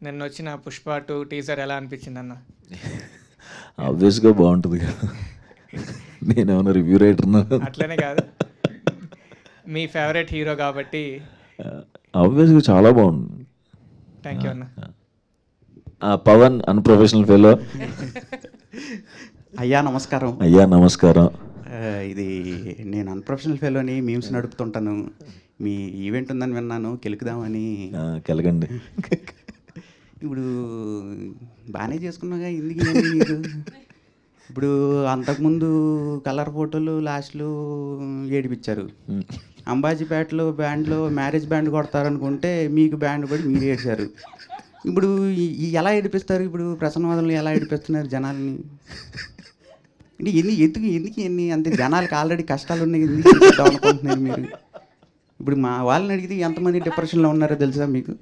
నిన్న వచ్చిన పుష్ప 2 టీజర్ ఎలా అనిపించింది అన్న? ఆబ్వియస్గా బాగుంటుంది కదా, నేనేమన్నా రివ్యూ రైటర్నా? అట్లనే కాదు, మీ ఫేవరెట్ హీరో కాబట్టి. ఆబ్వియస్గా చాలా బాగుంది. థ్యాంక్ యూ అన్న. Pawan unprofessional fellow. అయ్యా నమస్కారం. అయ్యా నమస్కారం. ఇది నేను అన్ప్రొఫెషనల్ ఫెలోని మీమ్స్ నడుపుతుంటాను. మీ ఈవెంట్ ఉందని విన్నాను, కెలుకుదామని. కెలగండి. ఇప్పుడు బాగానే చేసుకున్నాగా, ఎందుకు నీకు? ఇప్పుడు అంతకుముందు కలర్ ఫోటోలు లాస్ట్లో ఏడిపించారు. అంబాజీపేటలో బ్యాండ్లో మ్యారేజ్ బ్యాండ్ కొడతారనుకుంటే మీకు బ్యాండ్ పడి మీరు ఏడ్చారు. ఇప్పుడు ఎలా ఏడిపిస్తారు? ఇప్పుడు ప్రసన్నవాదంలో ఎలా ఏడిపిస్తున్నారు జనాల్ని? అంటే ఎందుకు అంతే జనాలకి ఆల్రెడీ కష్టాలు ఉన్నాయి, ఎందుకు ఏడిపిద్దాం అనుకుంటున్నారు మీరు? ఇప్పుడు మా వాళ్ళని అడిగితే ఎంతమంది డిప్రెషన్లో ఉన్నారో తెలుసా మీకు?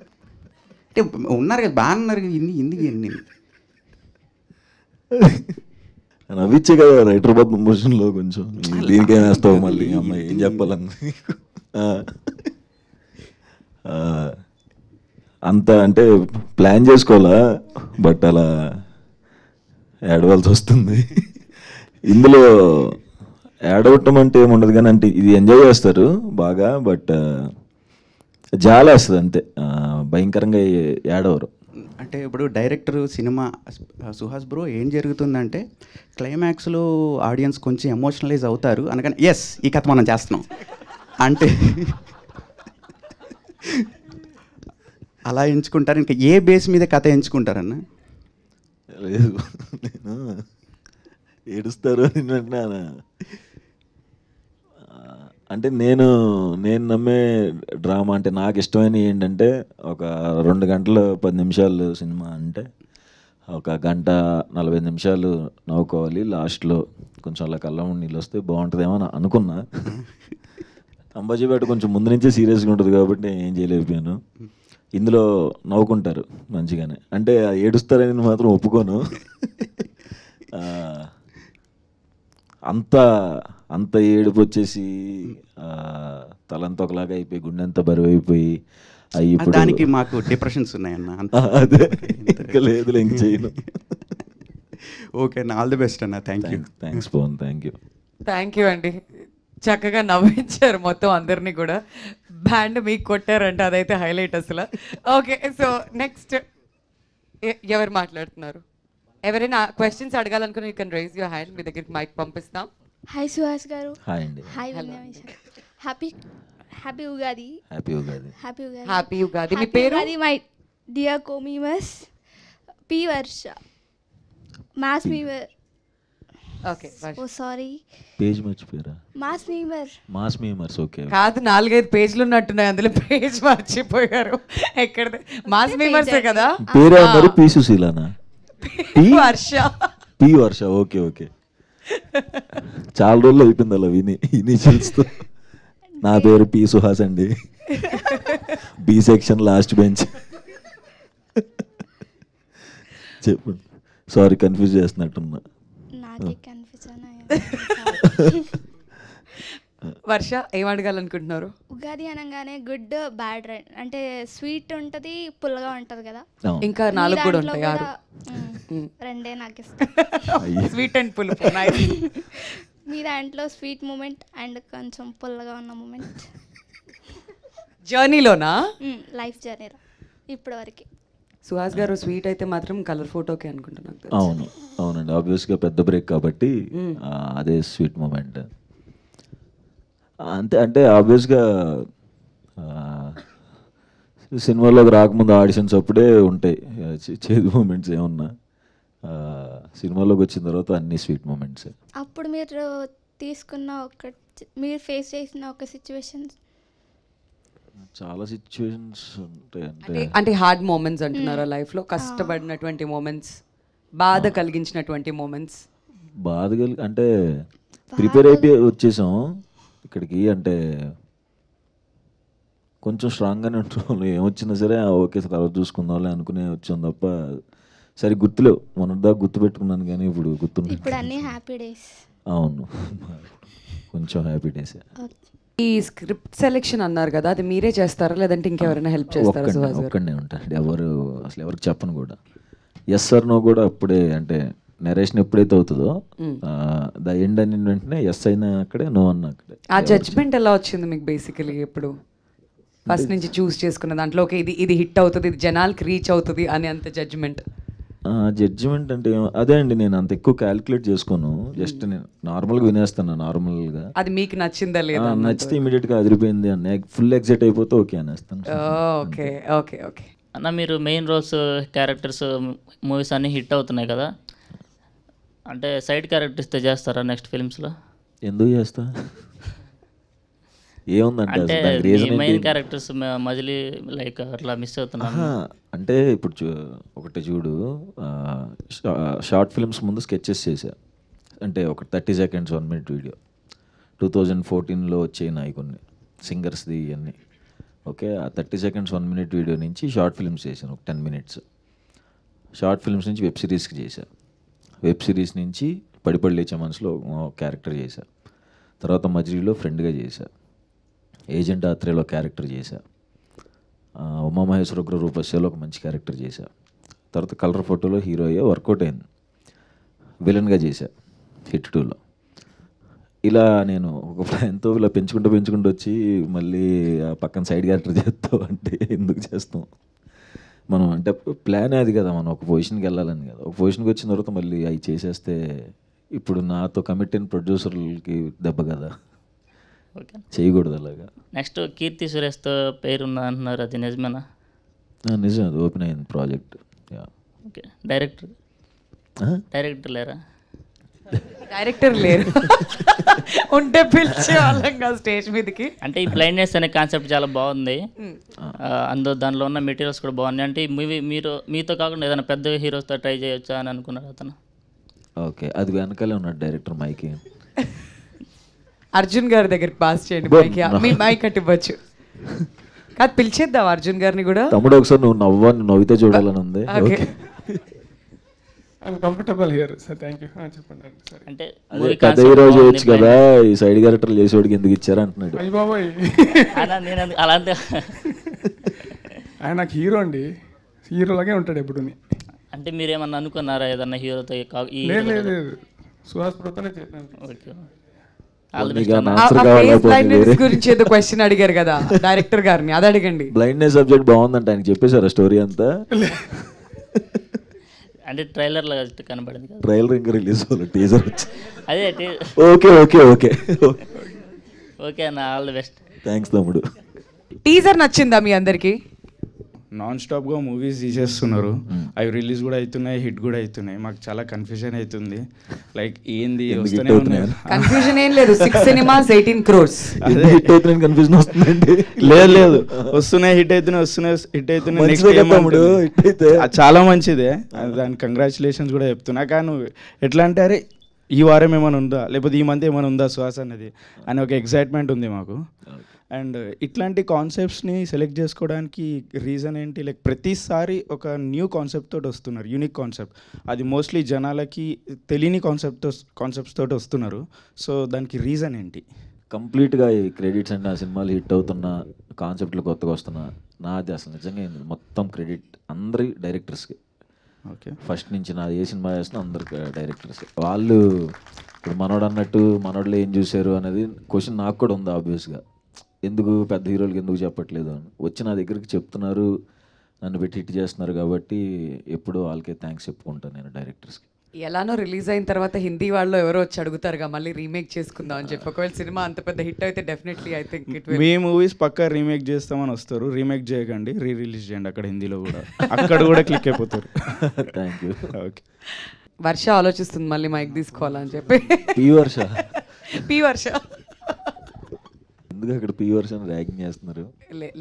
అంటే ఉన్నారు కదా, బాగా ఉన్నారు కదా, ఎందుకు నవ్విచ్చే కదా రైటర్ ప్రమోషన్లో కొంచెం. దీనికేం వేస్తావు మళ్ళీ? అమ్మాయి ఏం చెప్పాలన్నా అంత అంటే ప్లాన్ చేసుకోవాలా, బట్ అలా ఏడవలసి వస్తుంది. ఇందులో ఏడవటం అంటే ఏముండదు కానీ, అంటే ఇది ఎంజాయ్ చేస్తారు బాగా, బట్ జాలేస్తుంది అంతే, భయంకరంగా ఏడవరు. అంటే ఇప్పుడు డైరెక్టర్ సినిమా సుహాస్ బ్రో ఏం జరుగుతుందంటే క్లైమాక్స్లో ఆడియన్స్ కొంచెం ఎమోషనలైజ్ అవుతారు అనగానే ఎస్ ఈ కథ మనం చేస్తున్నాం అంటే అలా ఎంచుకుంటారు. ఇంకా ఏ బేస్ మీద కథ ఎంచుకుంటారన్న? లేదు, నేను ఏడుస్తారు అని వింటున్నాను. అంటే నేను నమ్మే డ్రామా అంటే నాకు ఇష్టమైన ఏంటంటే, ఒక 2 గంటలు 10 నిమిషాలు సినిమా అంటే 1 గంట 40 నిమిషాలు నవ్వుకోవాలి, లాస్ట్లో కొంచెం అలా కళ్ళ నీళ్ళు వస్తే బాగుంటుందేమో అని అనుకున్నా. అంబాజీపేట కొంచెం ముందు నుంచే సీరియస్గా ఉంటుంది కాబట్టి ఏం చేయలేకపోయాను. ఇందులో నవ్వుకుంటారు మంచిగానే, అంటే ఏడుస్తారని మాత్రం ఒప్పుకోను. అంత ఏడుపు వచ్చేసి తలంతా ఒకలాగా అయిపోయి, గుండెంతా బరువు అయిపోయి, ఇప్పుడు దానికి మాకు డిప్రెషన్స్ ఉన్నాయన్న. అదే ఇంకా లేదు, ఇంక చేయను. ఓకే అన్న, ఆల్ ది బెస్ట్ అన్న. థ్యాంక్స్ పవన్. థ్యాంక్ యూ అండి, చక్కగా నవ్వించారు మొత్తం అందరినీ కూడా. బ్యాండ్ మీకు కొట్టారంటే అదైతే హైలైట్ అసలు. ఓకే, సో నెక్స్ట్ ఎవరు మాట్లాడుతున్నారు? ఎవరైనా క్వశ్చన్స్ అడగాలనుకుని you can raise your hand, మీ దగ్గరికి మైక్ పంపిస్తాం. హాయ్ సుహాస్ గారు. హాయ్ అండి. Hi happy Ugadi. Happy Ugadi. మీ పేరు? మై డియర్ కోమీమస్ P Varsha mass memer. Okay, oh sorry, page మర్చిపోయారా? Mass memers. ఓకే, కాదు 4-5 పేజీలు ఉన్నట్టున్నాయి, అందులో పేజ్ మర్చిపోయారు. ఎక్కడ? మాస్ మీమర్సే కదా. పేరే అన్నారు, పి సుశీలానా? పి వర్ష. ఓకే, చాలా రోజులు అయిపోయింది అలా విని ఇనిషియల్స్తో. నా పేరు పి సుహాస్ అండి, బి సెక్షన్ లాస్ట్ బెంచ్. చెప్పు, సారీ కన్ఫ్యూజ్ చేస్తున్నట్టున్నా. వర్ష ఏం అడగాలనుకుంటున్నారు? ఉగాది అనగానే గుడ్ బ్యాడ్ అంటే స్వీట్ ఉంటుంది, పుల్లగా ఉంటుంది కదా. ఇంకా 4 కూడా ఉంటాయి, 6. రెండే నాకు ఇష్టం, స్వీట్ అండ్ పులుపు. మీ దాంట్లో స్వీట్ మూమెంట్ అండ్ కొంచెం పుల్లగా ఉన్న మూమెంట్ జర్నీలోనా? లైఫ్ జర్నీలో ఇప్పటి వరకు. సుహాస్ గారు స్వీట్ అయితే మాత్రం కలర్ ఫోటోకే అనుకుంటున్నాను. అవునండి, ఆబ్వియస్గా పెద్ద బ్రేక్ కాబట్టి అదే స్వీట్ మూమెంట్ అంతే. అంటే ఆబ్వియస్గా సినిమాలోకి రాకముందు ఆడిషన్స్ అప్పుడే ఉంటాయి చేదు మూమెంట్స్ ఏమన్నా, సినిమాలోకి వచ్చిన తర్వాత అన్ని స్వీట్ మూమెంట్స్. అప్పుడు మీరు తీసుకున్న మీరు ఫేస్ చేసిన ఒక సిచ్యువేషన్? చాలా సిచ్యువేషన్స్ ఉంటాయి. అంటే హార్డ్ మూమెంట్స్ అంటున్నారా లైఫ్లో? కష్టపడినటువంటి మూమెంట్స్, బాధ కలిగించినటువంటి మూమెంట్స్? అంటే ప్రిపేర్ అయిపోయి వచ్చేసాం ఇక్కడికి, అంటే కొంచెం స్ట్రాంగ్గానే ఉంటాం, ఏమొచ్చినా సరే ఓకే తర్వాత చూసుకుందాంలే అనుకునే వచ్చాం తప్ప సరే గుర్తులేవు. మొన్నటిదాకా గుర్తు పెట్టుకున్నాను కానీ ఇప్పుడు గుర్తున్నాయి. ఇప్పుడు అన్ని హ్యాపీ డేస్. అవును, కొంచెం హ్యాపీ డేస్. ఈ స్క్రిప్ట్ సెలెక్షన్ అన్నారు కదా, అది మీరే చేస్తారా లేదంటే ఇంకెవరైనా హెల్ప్ చేస్తారా సుహాస్ గారు? ఒక్కడనే ఉంటాను, ఎవరికి చెప్పను కూడా. ఎస్ సార్ నో కూడా అప్పుడే, అంటే నరేషన్ ఎప్పుడైతే అవుతుందో ద ఎండ్ అని వెంటనే ఎస్ అయినా అక్కడే, నో అన్న అక్కడే. ఆ జడ్జ్మెంట్ ఎలా వచ్చింది మీకు బేసికలీ? ఎప్పుడు ఫస్ట్ నుంచి చూస్ చేసుకున్న దాంట్లో ఓకే ఇది హిట్ అవుతుంది, ఇది జనాలకి రీచ్ అవుతుంది అని అంత జడ్జ్మెంట్? జడ్జిమెంట్ అంటే అదే అండి, నేను అంత ఎక్కువ క్యాలిక్యులేట్ చేసుకోను, జస్ట్ నేను నార్మల్గా వినేస్తాను. నార్మల్గా అది మీకు నచ్చిందా లేదా? నచ్చితే ఇమీడియట్గా అదిరిపోయింది అన్న, ఫుల్ ఎగ్జైట్ అయిపోతే ఓకే అనేస్తాను. Okay okay okay. అన్న మీరు మెయిన్ రోల్స్ క్యారెక్టర్స్ మూవీస్ అన్నీ హిట్ అవుతున్నాయి కదా, అంటే సైడ్ క్యారెక్టర్స్తో చేస్తారా నెక్స్ట్ ఫిల్మ్స్లో? ఎందుకు చేస్తా, ఏముందంటే అంటే దానికి రీజన్ మెయిన్ క్యారెక్టర్స్ మజిలీ లైక్ అట్లా మిస్ అవుతున్నాను. అంటే ఇప్పుడు ఒకటి చూడు, షార్ట్ ఫిల్మ్స్ ముందు స్కెచెస్ చేశా, అంటే ఒక 30 seconds 1 minute వీడియో 2014లో వచ్చాయి కొన్ని సింగర్స్ది ఇవన్నీ. ఓకే, ఆ 30 seconds 1 minute వీడియో నుంచి షార్ట్ ఫిల్మ్స్ చేశాను, ఒక 10 minutes. షార్ట్ ఫిల్మ్స్ నుంచి వెబ్ సిరీస్కి చేశా, వెబ్ సిరీస్ నుంచి పడిపడి లేచే మనసులో క్యారెక్టర్ చేశా, తర్వాత మజిలీలో ఫ్రెండ్గా చేశా, ఏజెంట్ ఆత్రేయలో క్యారెక్టర్ చేశా, ఉమామహేశ్వర ఉగ్ర రూపస్యలో ఒక మంచి క్యారెక్టర్ చేశా, తర్వాత కలర్ ఫోటోలో హీరో అయ్యే వర్కౌట్ అయింది, విలన్గా చేశా హిట్ 2లో. ఇలా నేను ఒక ఎంతో ఇలా పెంచుకుంటూ వచ్చి మళ్ళీ ఆ పక్కన సైడ్ క్యారెక్టర్ చేస్తావు అంటే ఎందుకు చేస్తాం మనం, అంటే ప్లాన్ అది కదా, మనం ఒక పొజిషన్కి వెళ్ళాలని కదా. ఒక పొజిషన్కి వచ్చిన తర్వాత మళ్ళీ అవి చేసేస్తే ఇప్పుడు నాతో కమిట్ అయిన ప్రొడ్యూసర్లకి దెబ్బ కదా, ఓకే, చేయకూడదు అలాగా. నెక్స్ట్ కీర్తి సురేష్తో పేరుందా అంటున్నారు, అది నిజమేనా? నిజం, అది ఓపెన్ అయింది ప్రాజెక్ట్. ఓకే, డైరెక్టర్ లేరా? డైరెక్టర్ లేరు, ఉంటే పిలిచే వాళ్ళం కదా స్టేజ్ మీదకి. అంటే ఈ బ్లైండ్నెస్ అనే కాన్సెప్ట్ చాలా బాగుంది, దానిలో ఉన్న మెటీరియల్స్ కూడా బాగున్నాయి. అంటే ఈ మూవీ మీతో కాకుండా ఏదైనా పెద్ద హీరోస్తో ట్రై చేయొచ్చా అని అనుకున్నారు అతను? ఓకే, అది వెనకాలే ఉన్నాడు డైరెక్టర్ మైకి. అర్జున్ గారి దగ్గరికి పాస్ చేయండి మైక్, మీ మైక్ అట్టివ్వచ్చు కాదు, పిలిచేద్దాం అర్జున్ గారిని కూడా. తమ్ముడు ఒకసారి నువ్వు నవ్వితే చూడాలని ఉంది. Okay, I'm comfortable here sir, thank you. చెప్పండి సార్. అంటే పెద్ద హీరో చేయొచ్చు కదా, ఈ సైడ్ క్యారెక్టర్ చేసేవాడికి ఎందుకు ఇచ్చారు అంటున్నాడు. అయ్యి బాబోయ్, నేను అలాంటి ఆయన నాకు హీరో అండి, హీరోలాగే ఉంటాడు ఎప్పుడు. అంటే మీరేమన్నా అనుకున్నారా ఏదన్నా హీరోతో? లేదు, సుహాస్ ప్రోతోనే చేశాను. ఓకే, గురించి ఏదో క్వశ్చన్ అడిగారు కదా డైరెక్టర్ గారిని, అది అడగండి. బ్లైండ్నెస్ సబ్జెక్ట్ బాగుందంట, ఆయన చెప్పేశారా స్టోరీ అంతా? అంటే ట్రైలర్లో కనబడింది కదా, ట్రైలర్ ఇంకా రిలీజ్ అవ్వాలి, టీజర్ వచ్చి. అదే ఓకే ఓకే ఓకే ఓకే అన్న, ఆల్ ది బెస్ట్. థ్యాంక్స్ తమ్ముడు. టీజర్ నచ్చిందా మీ అందరికి? నాన్ స్టాప్గా మూవీస్ తీసేస్తున్నారు, అవి రిలీజ్ కూడా అవుతున్నాయి, హిట్ కూడా అవుతున్నాయి. మాకు చాలా కన్ఫ్యూజన్ అవుతుంది, లైక్ ఏంది వస్తూనే ఉన్నాయి. కన్ఫ్యూజన్ ఏం లేదు, 6 cinemas 18 crores. హిట్ అవుతుంది కన్ఫ్యూజన్ వస్తుందండి. లేదు వస్తున్నాయి, హిట్ అవుతున్నాయి నెక్స్ట్ తమ్ముడు చాలా మంచిదే, దాని కంగ్రాచులేషన్స్ కూడా చెప్తున్నా. కానీ నువ్వు ఎట్లా అంటే అరే ఈ వారం ఏమైనా ఉందా, లేకపోతే ఈ మంత్ ఏమైనా ఉందా శ్వాస అనేది అని ఒక ఎక్సైట్మెంట్ ఉంది మాకు. అండ్ ఇట్లాంటి కాన్సెప్ట్స్ని సెలెక్ట్ చేసుకోవడానికి రీజన్ ఏంటి, లైక్ ప్రతిసారి ఒక న్యూ కాన్సెప్ట్ తోటి వస్తున్నారు, యూనిక్ కాన్సెప్ట్. అది మోస్ట్లీ జనాలకి తెలియని కాన్సెప్ట్స్ తోటి వస్తున్నారు. సో దానికి రీజన్ ఏంటి? కంప్లీట్గా ఈ క్రెడిట్స్ అంటే ఆ సినిమాలు హిట్ అవుతున్న కాన్సెప్ట్లు కొత్తగా వస్తున్నా నాది అసలు నిజంగా మొత్తం క్రెడిట్ అందరి డైరెక్టర్స్కి. ఓకే, ఫస్ట్ నుంచి నాది ఏ సినిమా చేస్తున్నా అందరికి డైరెక్టర్స్. వాళ్ళు ఇప్పుడు మనోడు అన్నట్టు మనోడులో ఏం చూశారు అనేది క్వశ్చన్ నాకు కూడా ఉంది ఆబ్వియస్గా, ఎందుకు పెద్ద హీరోలకి ఎందుకు చెప్పట్లేదు అని. వచ్చి నా దగ్గరికి చెప్తున్నారు, నన్ను పెట్టి హిట్ చేస్తున్నారు కాబట్టి ఎప్పుడూ వాళ్ళకే థ్యాంక్స్ చెప్పుకుంటాను నేను డైరెక్టర్స్కి. ఎలానో రిలీజ్ అయిన తర్వాత హిందీ వాళ్ళు ఎవరో వచ్చి అడుగుతారుగా మళ్ళీ రీమేక్ చేసుకుందాం అని చెప్పి. ఒకవేళ సినిమా అంత పెద్ద హిట్ అయితే definitely I think it will. మీ మూవీస్ పక్కా రీమేక్ చేస్తామని వస్తారు, రీమేక్ చేయకండి, రిలీజ్ చేయండి అక్కడ హిందీలో కూడా, అక్కడ కూడా క్లిక్ అయిపోతారు. Thank you. ఓకే, వర్ష ఆలోచిస్తుంది మళ్ళీ మైక్ తీసుకోవాలని చెప్పి. పి వర్ష ఎందుకు అక్కడ పి వర్ష ర్యాగింగ్ చేస్తున్నారు?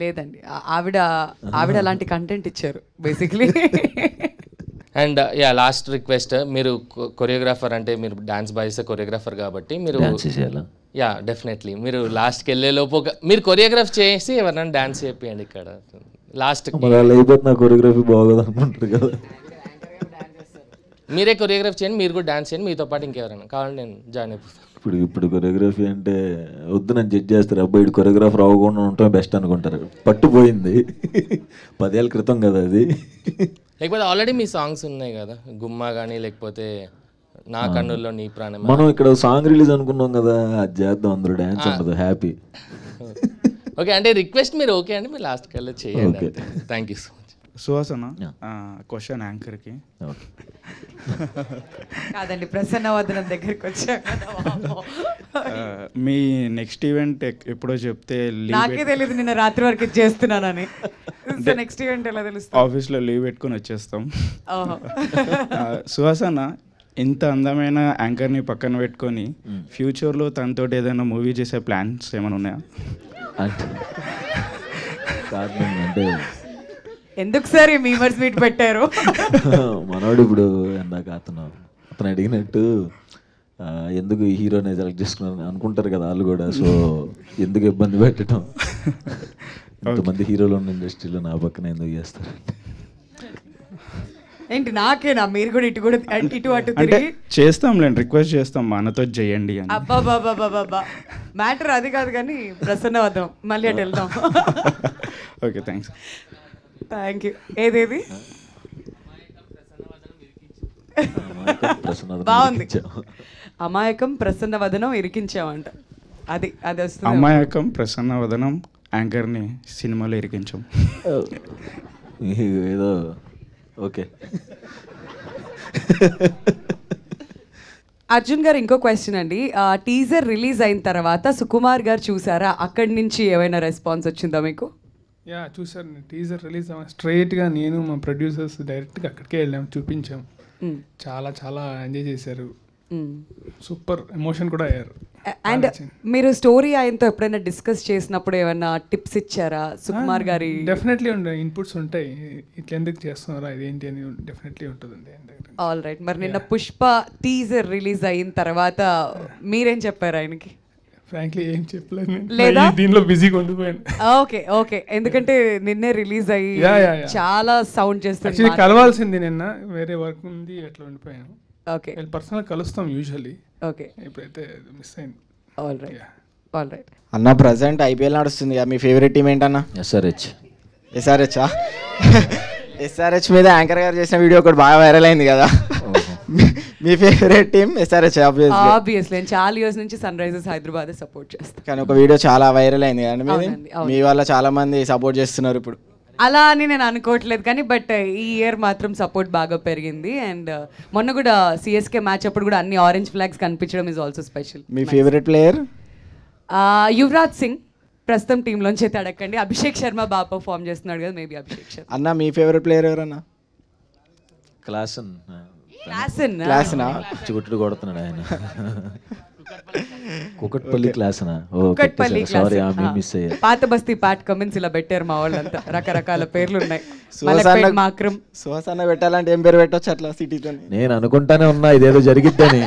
లేదండి, ఆవిడ అలాంటి కంటెంట్ ఇచ్చారు బేసిక్లీ. అండ్ లాస్ట్ రిక్వెస్ట్, మీరు కొరియోగ్రాఫర్ అంటే మీరు డాన్స్ బాయ్స్ కొరియోగ్రాఫర్ కాబట్టి మీరు డెఫినెట్లీ మీరు లాస్ట్కి వెళ్ళే లోపు మీరు కొరియోగ్రాఫ్ చేసి ఎవరైనా డాన్స్ చేపియండి ఇక్కడ లాస్ట్. అయిపోతే నా కొరియోగ్రఫీ బాగోదు అనుకుంటారు కదా, మీరే కొరియోగ్రాఫ్ చేయండి, మీరు కూడా డాన్స్ చేయండి, మీతో పాటు ఇంకెవరైనా కావాలంటే నేను జాయిన్ అయిపోతాను. ఇప్పుడు కొరియోగ్రఫీ అంటే వద్దు నన్ను జడ్జ్ చేస్తారు, అబ్బాయి ఇటు కొరియోగ్రాఫర్ అవ్వకుండా ఉండటం బెస్ట్ అనుకుంటారు. పట్టుపోయింది 10 ఏళ్ళ క్రితం కదా అది. లేకపోతే ఆల్రెడీ మీ సాంగ్స్ ఉన్నాయి కదా, గుమ్మా కానీ లేకపోతే నా కన్నుల్లో నీ ప్రాణం. మనం ఇక్కడ సాంగ్ రిలీజ్ అనుకున్నాం కదా, అది చేద్దాం, అందరూ డ్యాన్స్ ఉండదు, హ్యాపీ. ఓకే అంటే రిక్వెస్ట్ మీరు ఓకే అండి, మీరు లాస్ట్కి వెళ్ళి చేయండి. Thank you so much. సుహాసన, క్వశ్చన్ యాంకర్కి. కాదండి, ప్రసన్నవదనం దగ్గరికి వచ్చాం కదా. మీ నెక్స్ట్ ఈవెంట్ ఎప్పుడో చెప్తే నాకే తెలియదు నిన్న రాత్రి వరకు ఇది చేస్తున్నానని. నెక్స్ట్ ఈవెంట్ ఎలా తెలుస్తుంది? ఆఫీస్లో లీవ్ పెట్టుకొని వచ్చేస్తాం. సుహాసన, ఇంత అందమైన యాంకర్ని పక్కన పెట్టుకొని ఫ్యూచర్లో తనతోటి ఏదైనా మూవీ చేసే ప్లాన్స్ ఏమైనా ఉన్నాయా? అంటే ఎందుకు సార్ ఈ మీమర్స్ మీట్ పెట్టారు? మనోడు ఇప్పుడు ఇందాక అతను అడిగినట్టు ఎందుకు ఈ హీరోని సెలెక్ట్ చేసుకున్నాను అనుకుంటారు కదా వాళ్ళు కూడా. సో ఎందుకు ఇబ్బంది పెట్టడం, ఇంతమంది హీరోలు ఉన్న ఇండస్ట్రీలో నా పక్కన ఎందుకు చేస్తారు? ఏంటి నాకేనా? మీరు కూడా ఇటు అటు తిరిగి చేస్తాంలేండి, రిక్వెస్ట్ చేస్తాం మనతో చేయండి అని. అబ్బాబాబాబాబా, మ్యాటర్ అది కాదు కానీ ప్రసన్నవదనం, మళ్ళీ అటు వెళ్దాం. Okay, thanks. Thank you. ఏదేది బాగుంది, అమాయకం ప్రసన్నవదనం ఇరికించామంట. అది వస్తుంది. అమాయకం ప్రసన్నవదనం యాంకర్ని సినిమాలో ఇరికించాం. ఏదో ఓకే. అర్జున్ గారు, ఇంకో క్వశ్చన్ అండి. టీజర్ రిలీజ్ అయిన తర్వాత సుకుమార్ గారు చూసారా? అక్కడి నుంచి ఏమైనా రెస్పాన్స్ వచ్చిందా మీకు? యా చూసాను. టీజర్ రిలీజ్ స్ట్రైట్గా నేను మా ప్రొడ్యూసర్స్ డైరెక్ట్గా అక్కడికే వెళ్ళాము, చూపించాం. చాలా చాలా ఎంజాయ్ చేశారు, సూపర్ ఎమోషన్ కూడా అయ్యారు. అండ్ మీరు స్టోరీ ఆయనతో ఎప్పుడైనా డిస్కస్ చేసినప్పుడు ఏమైనా టిప్స్ ఇచ్చారా సుకుమార్ గారి? డెఫినెట్లీ ఉంటాయి, ఇన్పుట్స్ ఉంటాయి. ఇట్లా ఎందుకు చేస్తున్నారా, ఇదేంటి అని డెఫినెట్లీ ఉంటుందండి. All right. మరి నిన్న పుష్ప టీజర్ రిలీజ్ అయిన తర్వాత మీరేం చెప్పారు ఆయనకి? ఫ్రాంక్లీ ఏం చెప్పలేదు, లేదా దీనిలో బిజీగా ఉండిపోయాను. ఓకే. ఎందుకంటే నిన్నే రిలీజ్ అయ్యి చాలా సౌండ్ చేస్తుంది. కలవాల్సింది నిన్న, వేరే వర్క్ ఉంది, ఎట్లా ఉండిపోయాను. ఓకే, పర్సనల్ కలుస్తాం యూజువల్లీ. ఓకే, ఇప్పుడైతే మిస్ అయింది. All right. అన్న, ప్రజెంట్ ఐపీఎల్ నడుస్తుంది కదా, మీ ఫేవరెట్ టీం ఏంటన్నా? ఎస్ఆర్హెచ్ మీద యాంకర్ గారు చేసిన వీడియో ఒకటి బాగా వైరల్ అయింది కదా. మీ ఫేవరెట్ టీం ఎస్ఆర్హెచ్? ఆబ్వియస్లీ నేను చాలా ఇయర్స్ నుంచి సన్ రైజర్స్ హైదరాబాద్ సపోర్ట్ చేస్తాను. కానీ ఒక వీడియో చాలా వైరల్ అయింది కదండి, మీ వల్ల చాలా మంది సపోర్ట్ చేస్తున్నారు ఇప్పుడు. అలా అని నేను అనుకోవట్లేదు కానీ బట్ ఈ ఇయర్ మాత్రం సపోర్ట్ బాగా పెరిగింది. అండ్ మొన్న కూడా సిఎస్కే మ్యాచ్ అప్పుడు కూడా అన్ని ఆరెంజ్ ఫ్లాగ్స్ కనిపించడం is also special. Me favourite player? Yuvraj Singh. ప్రస్తుతం టీంలోంచి అయితే అడగండి. అభిషేక్ శర్మ బాగా పర్ఫామ్ చేస్తున్నాడు కదా, మేబీ అభిషేక్ శర్మ. అన్న, మీ ఫేవరెట్ ప్లేయర్ ఎవరన్నా? క్లాసన్ చుట్టూ కొడుతున్నాడు ఆయన. కుకట్పల్లి క్లాసనా? కుకట్పల్లి సారీ, మిస్ అయ్యా. పాత బస్తీ పాట్ కమెంట్స్ ఇలా పెట్టారు మా వాళ్ళంతా, రకరకాల పేర్లు ఉన్నాయి. సుహాసన్న పెట్టాలంటే ఏం పేరు పెట్టొచ్చు అట్లా సిటీతో? నేను అనుకుంటానే ఉన్నా ఇదేదో జరిగిద్దని.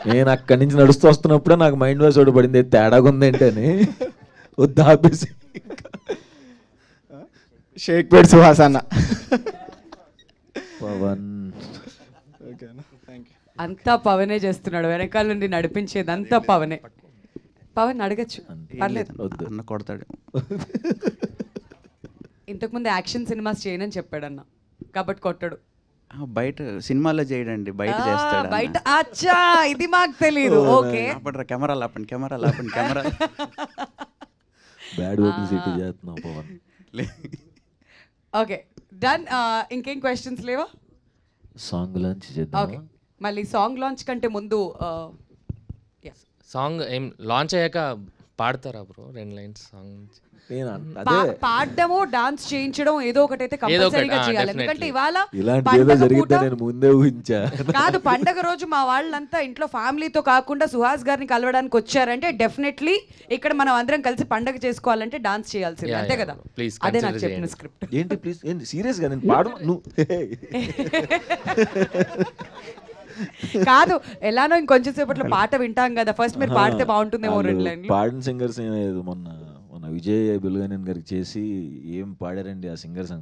నేను అక్కడి నుంచి నడుస్తూ వస్తున్నప్పుడే నాకు మైండ్ వాష్ ఒకటి పడింది, తేడాగా ఉందేంటి అని. వద్దు ఆపేసి షేక్ పేట్ సుహాసన్న. పవన్ అంతా పవనే చేస్తున్నాడు, వెనకాల నుండి నడిపించేది అంతా పవనే. పవన్ అడగచ్చు, పర్లేదు, అన్న కొడతాడు. ఇంతకుముందు యాక్షన్ సినిమాస్ చేయనని చెప్పాడన్న, కాబట్టి కొట్టడు. బయట సినిమాలో చేయడండి, బయట చేస్తాడు. బయట అచ్చా, ఇది మాకు తెలియదు. ఓకే, కెమెరా లాపండి, కెమెరా లాపండి, కెమెరా. బ్యాడ్ పబ్లిసిటీ చేస్తున్నావు పవన్. Okay, done. ఇంకేం క్వశ్చన్స్ లేవా? సాంగ్ లాంచ్ చేద్దాం. ఓకే, మళ్ళీ సాంగ్ లాంచ్ కంటే ముందు సాంగ్ ఏం లాంచ్ అయ్యాక పాడతారా బ్రో 2 లైన్స్ సాంగ్? పాడడము, డాన్స్ చేయించడం ఏదో ఒకటి అయితే కంపల్సరీగా చేయాలి. ఎందుకంటే ఇవాళ నేను ముందే ఊహించా. కాదు, పండగ రోజు మా వాళ్ళంతా ఇంట్లో ఫ్యామిలీతో కాకుండా సుహాస్ గారిని కలవడానికి వచ్చారంటే డెఫినెట్లీ ఇక్కడ మనం అందరం కలిసి పండగ చేసుకోవాలంటే డాన్స్ చేయాల్సింది, అంతే కదా? అదే నాకు చెప్పిన స్క్రిప్ట్. ఏంటి ప్లీజ్, ఏంటి సీరియస్ గా? నేను పాడు కాదు, ఎలానో ఇంకొంచెం సేపట్లో పాట వింటాం కదా, ఫస్ట్ మీరు పాడితే బాగుంటుందేమో 2 లైన్లు. పాడిన సింగర్స్ మొన్న విజయ్ బుల్గనేన్ గారికి చేసి ఏం పాడారండి ఆ సింగర్స్.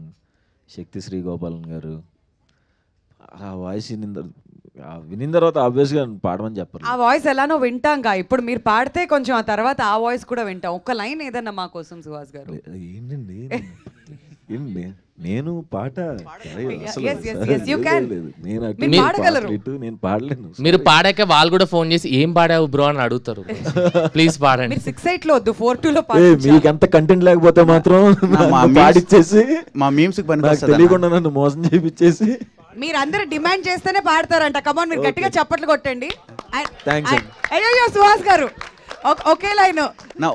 శక్తి శ్రీ గోపాలన్ గారు ఆ వాయిస్ వినిన తర్వాత ఆబ్వియస్గా పాడమని చెప్పరు. ఆ వాయిస్ ఎలానో వింటాంగా, ఇప్పుడు మీరు పాడితే కొంచెం ఆ తర్వాత ఆ వాయిస్ కూడా వింటాం. ఒక్క లైన్ ఏదన్నా మా కోసం సుహాస్ గారు. ఏంటండి ఏంటి నేను పాట నేను పాడలేను. మీరు పాడాక వాళ్ళు కూడా ఫోన్ చేసి ఏం పాడావు బ్రో అని అడుగుతారు. ప్లీజ్ పాడండి. మీరు 6-8 లో వద్దు, 4-2 లో మీకు ఎంత కంటెంట్ లేకపోతే మాత్రం పాడిచ్చేసి మా మీమ్స్ తెలియకుండా నన్ను మోసం చేయించేసి మీరందరూ డిమాండ్ చేస్తేనే పాడతారంట. కమాన్, మీరు గట్టిగా చప్పట్లు కొట్టండి. అయ్యో సుహాస్ గారు ఒకే లైన్,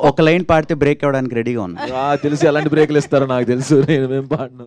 ఒక లైన్ పాడితే బ్రేక్ అవ్వడానికి రెడీగా ఉన్నా. తెలుసు ఎలాంటి బ్రేక్లు ఇస్తారో నాకు తెలుసు, నేను పాడను.